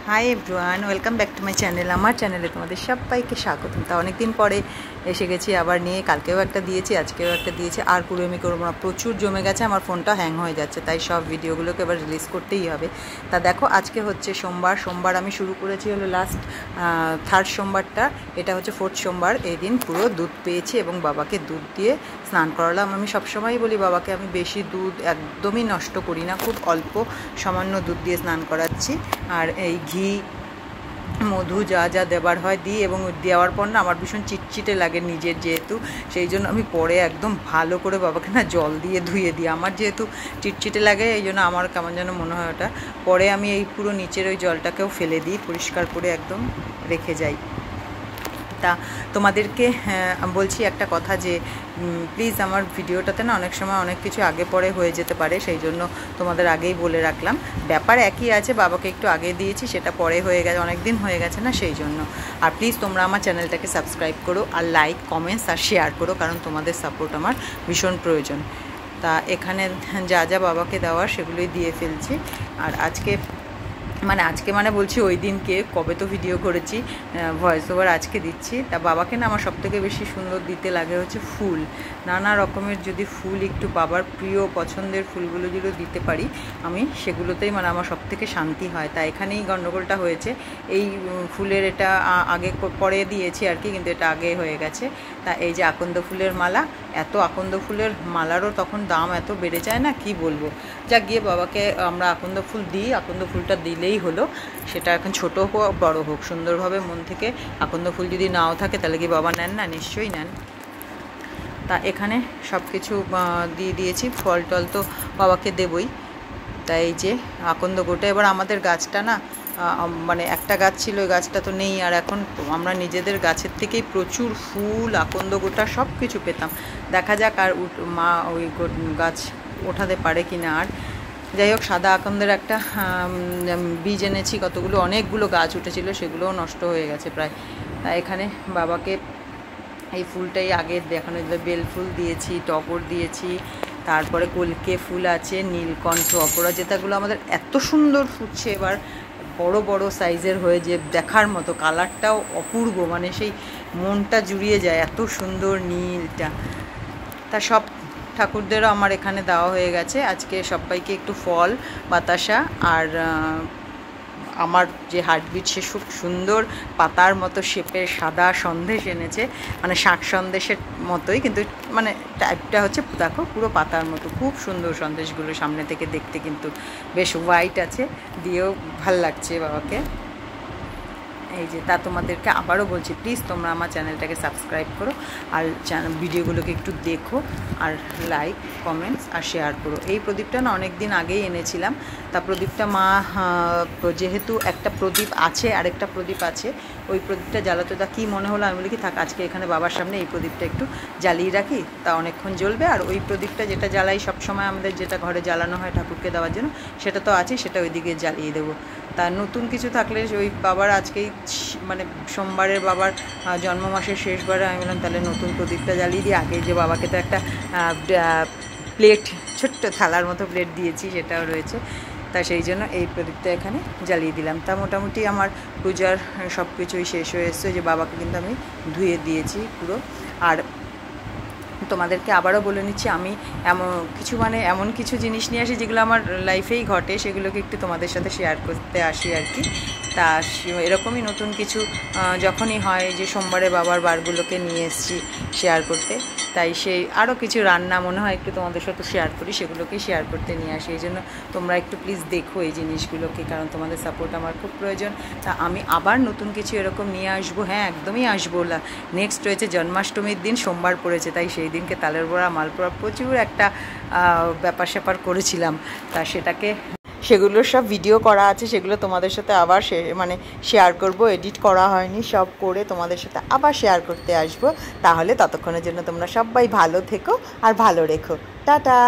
Hi everyone, welcome back to my channel. আমার চ্যানেলে তোমাদের সবাইকে স্বাগতম। তা অনেকদিন পরে এসে গেছি আবার নিয়ে। কালকেও একটা দিয়েছি, আজকেও একটা দিয়েছি, আর কুড়েমি করবো না। প্রচুর জমে গেছে, আমার ফোনটা হ্যাং হয়ে যাচ্ছে, তাই সব ভিডিওগুলোকে এবার রিলিজ করতেই হবে। তা দেখো, আজকে হচ্ছে সোমবার আমি শুরু করেছি হলো লাস্ট থার্ড সোমবারটা, এটা হচ্ছে ফোর্থ সোমবার। এই দিন পুরো দুধ পেয়েছি এবং বাবাকে দুধ দিয়ে স্নান করালাম। আমি সবসময়ই বলি বাবাকে আমি বেশি দুধ একদমই নষ্ট করি না, খুব অল্প সামান্য দুধ দিয়ে স্নান করাচ্ছি। আর এই ঘি মধু যা যা দেবার হয় দিই, এবং দেওয়ার পর না আমার ভীষণ চিটচিটে লাগে নিজের, যেহেতু সেই জন্য আমি পরে একদম ভালো করে বাবাকে না জল দিয়ে ধুয়ে দিই। আমার যেহেতু চিটচিটে লাগে এই জন্য আমার কেমন যেন মনে হয় ওটা, পরে আমি এই পুরো নিচের ওই জলটাকেও ফেলে দিই, পরিষ্কার করে একদম রেখে যাই। তা তোমাদেরকে বলছি একটা কথা, যে প্লিজ আমার ভিডিওটাতে না অনেক সময় অনেক কিছু আগে পরে হয়ে যেতে পারে, সেই জন্য তোমাদের আগেই বলে রাখলাম। ব্যাপার একই আছে, বাবাকে একটু আগে দিয়েছি, সেটা পরে হয়ে গেছে, অনেক দিন হয়ে গেছে না, সেই জন্য। আর প্লিজ তোমরা আমার চ্যানেলটাকে সাবস্ক্রাইব করো, আর লাইক কমেন্টস আর শেয়ার করো, কারণ তোমাদের সাপোর্ট আমার ভীষণ প্রয়োজন। তা এখানে যা যা বাবাকে দেওয়ার সেগুলোই দিয়ে ফেলছি। আর আজকে বলছি ওই দিনকে কবে তো ভিডিও করেছি, ভয়েস ওভার আজকে দিচ্ছি। তা বাবাকে না আমার সবথেকে বেশি সুন্দর দিতে লাগে হচ্ছে ফুল, নানা রকমের যদি ফুল, একটু বাবার প্রিয় পছন্দের ফুলগুলো যদি দিতে পারি আমি, সেগুলোতেই আমার সবথেকে শান্তি হয়। তা এখানেই গণ্ডগোলটা হয়েছে। এই ফুলের এটা আগে পরে দিয়েছি আর কি, কিন্তু এটা আগে হয়ে গেছে। তা এই যে আকন্দ ফুলের মালা, এত আকন্দ ফুলের মালারও তখন দাম এত বেড়ে যায় না, কি বলবো। যা গিয়ে বাবাকে আমরা আকন্দ ফুল দিই, আকন্দ ফুলটা দিলেই হলো, সেটা এখন ছোটো হোক বড়ো হোক, সুন্দরভাবে মন থেকে। আকন্দ ফুল যদি নাও থাকে তাহলে কি বাবা নেন না? নিশ্চয়ই নেন। তা এখানে সব কিছু দিয়ে দিয়েছি, ফল টল তো বাবাকে দেবই। তাই এই যে আকন্দ গোটা, এবার আমাদের গাছটা না একটা গাছ ছিল, ওই গাছটা তো নেই, আর এখন আমরা নিজেদের গাছের থেকেই প্রচুর ফুল, আকন্দ গোটা সব কিছু পেতাম। দেখা যাক আর মা ওই গাছ ওঠাতে পারে কি না। আর যাই হোক, সাদা আকন্দের একটা বীজ এনেছি, কতগুলো অনেকগুলো গাছ উঠেছিল, সেগুলোও নষ্ট হয়ে গেছে প্রায়। এখানে বাবাকে এই ফুলটাই আগে দেখানো, বেল ফুল দিয়েছি, টগর দিয়েছি, তারপরে কলকে ফুল আছে, নীলকণ্ঠ, অপরাজিতাগুলো আমাদের এত সুন্দর ফুটছে এবার, বড় বড় সাইজের হয়ে, যে দেখার মতো, কালারটাও অপূর্ব, সেই মনটা জুড়িয়ে যায়, এত সুন্দর নীলটা। তা সব ঠাকুরদেরও আমার এখানে দেওয়া হয়ে গেছে। আজকে সবাইকে একটু ফল, বাতাসা, আর আমার যে হার্টবিট, সে খুব সুন্দর পাতার মতো শেপের সাদা সন্দেশ এনেছে, শাক সন্দেশের মতোই, কিন্তু টাইপটা হচ্ছে দেখো পুরো পাতার মতো, খুব সুন্দর সন্দেশগুলো সামনে থেকে দেখতে, কিন্তু বেশ হোয়াইট আছে, দিয়েও ভাল লাগছে বাবাকে। এই যে, তা তোমাদেরকে আবারও বলছি, প্লিজ তোমরা আমার চ্যানেলটাকে সাবস্ক্রাইব করো, আর ভিডিওগুলোকে একটু দেখো, আর লাইক কমেন্টস আর শেয়ার করো। এই প্রদীপটা না অনেক দিন আগেই এনেছিলাম। তা প্রদীপটা মা, যেহেতু একটা প্রদীপ আছে, আরেকটা প্রদীপ আছে, ওই প্রদীপটা জ্বালাতে, তা কী মনে হলো, আমি বলি কি থাক, আজকে এখানে বাবার সামনে এই প্রদীপটা একটু জ্বালিয়ে রাখি, তা অনেকক্ষণ জ্বলবে। আর ওই প্রদীপটা যেটা জ্বালাই সবসময় আমাদের, যেটা ঘরে জ্বালানো হয় ঠাকুরকে দেওয়ার জন্য, সেটা তো আছে, সেটা ওইদিকে জ্বালিয়ে দেবো। তা নতুন কিছু থাকলে, ওই বাবার আজকেই সোমবারের বাবার জন্ম মাসের শেষবারে আমি বললাম তাহলে নতুন প্রদীপটা জ্বালিয়ে দিই। আগে যে বাবাকে তো একটা প্লেট, ছোট্ট থালার মতো প্লেট দিয়েছি, সেটাও রয়েছে, তা সেই জন্য এই প্রদীপটা এখানে জ্বালিয়ে দিলাম। তা মোটামুটি আমার পূজার সব কিছুই শেষ হয়ে এসছে, যে বাবাকে কিন্তু আমি ধুয়ে দিয়েছি পুরো। আর তোমাদেরকে আবারও বলে নিচ্ছি, আমি এমন কিছু জিনিস নিয়ে আসি যেগুলো আমার লাইফেই ঘটে, সেগুলোকে একটু তোমাদের সাথে শেয়ার করতে আসি আর কি। তা এরকমই নতুন কিছু যখনই হয়, যে সোমবারে বাবার বারগুলোকে নিয়ে এসেছি শেয়ার করতে, তাই সেই আরও কিছু রান্না মনে হয় একটু তোমাদের সাথে শেয়ার করি, সেগুলোকেই শেয়ার করতে নিয়ে আসি। এই জন্য তোমরা একটু প্লিজ দেখো এই জিনিসগুলোকে, কারণ তোমাদের সাপোর্ট আমার খুব প্রয়োজন। তা আমি আবার নতুন কিছু এরকম নিয়ে আসবো, হ্যাঁ একদমই আসবো। নেক্সট রয়েছে জন্মাষ্টমীর দিন, সোমবার পড়েছে, তাই সেই দিনকে তালের বড়া, মালপোড়া, প্রচুর একটা ব্যাপার স্যাপার করেছিলাম। তা সেগুলোর সব ভিডিও করা আছে, সেগুলো তোমাদের সাথে আবার শেয়ার করব। এডিট করা হয়নি, সব করে তোমাদের সাথে আবার শেয়ার করতে আসবো। তাহলে ততক্ষণের জন্য তোমরা সবাই ভালো থেকো আর ভালো রেখো। টাটা।